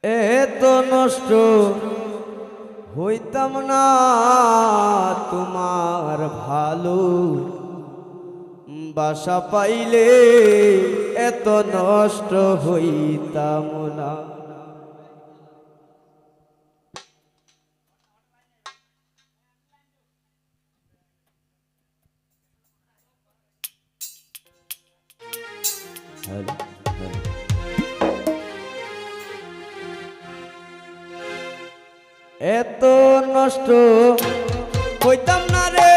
এত নষ্ট হইতাম না তোমার ভালো বাসা পাইলে এত নষ্ট হইতাম না। এত নষ্ট হইতাম না রে,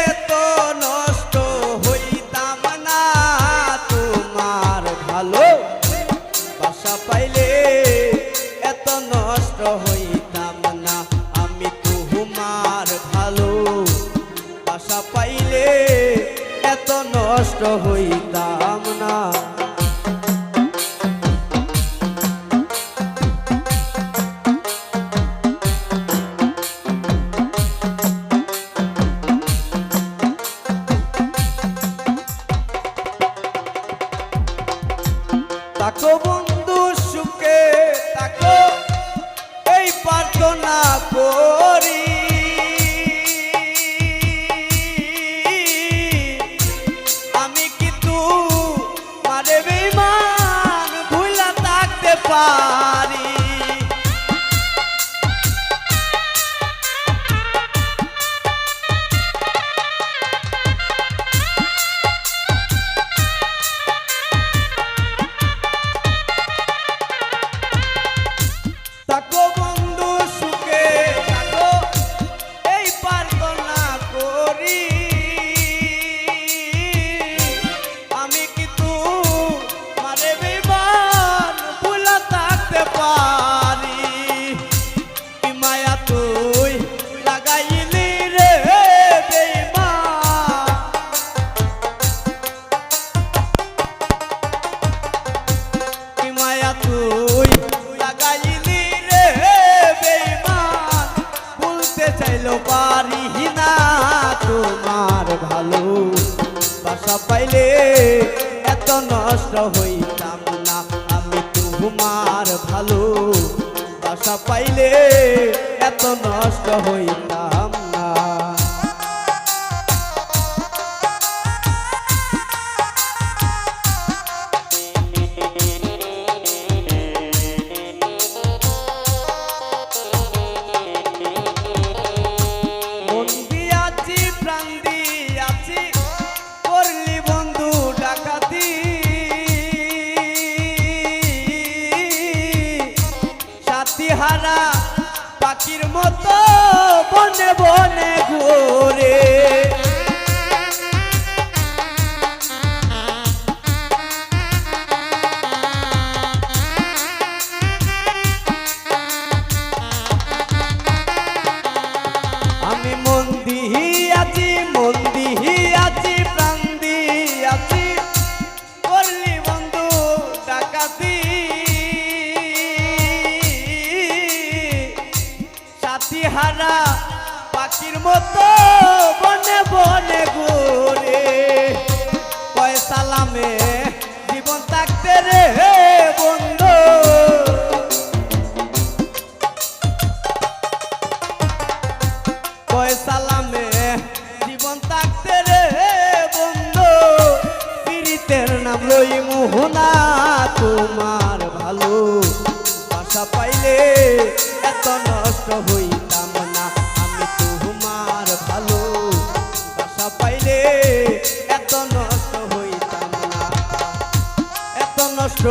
এত নষ্ট হইতাম না তোমার ভালো বাসা পাইলে এত নষ্ট হইতাম না। আমি তোমার ভালো বাসা পাইলে এত নষ্ট হইতাম না। তাকো বন্ধু সুখে তাকো এই প্রার্থনা করি, আমি কিন্তু মারে বেঈমান ভুলা থাকতে পারি। তাকো বন্ধু সুখে তাকো এই প্রার্থনা করি, আমি কিন্তু মারে বেঈমান ভুলা থাকতে পারি। কি মায়া তুই লাগাইলি রে বেঈমান, কি মায়া তুই লাগাইলি চাইলো পারি না তোমার ভালো বাসা পাইলে এত নষ্ট হইতাম না। আমি তোমার ভালো বাসা পাইলে এত নষ্ট হইতাম না। হারা পাখির মতো বনে বনে ঘুরে, আমি মন দিয়াছি প্রাণ দিয়াছি করলি বন্ধু ডাকাতি। হারা পাখির মতো বনে বনে ঘুরে, কয় সালামে জীবন থাকতে রে বন্ধু, কয় সালামে জীবন থাকতে রে বন্ধু। পীড়িতের নাম লই মোহনা তোমার ভালো বাসা পাইলে এত নষ্ট হইতাম না। আমি তোমার ভালো বাসা পাইলে এত নষ্ট হইতাম না, এত নষ্ট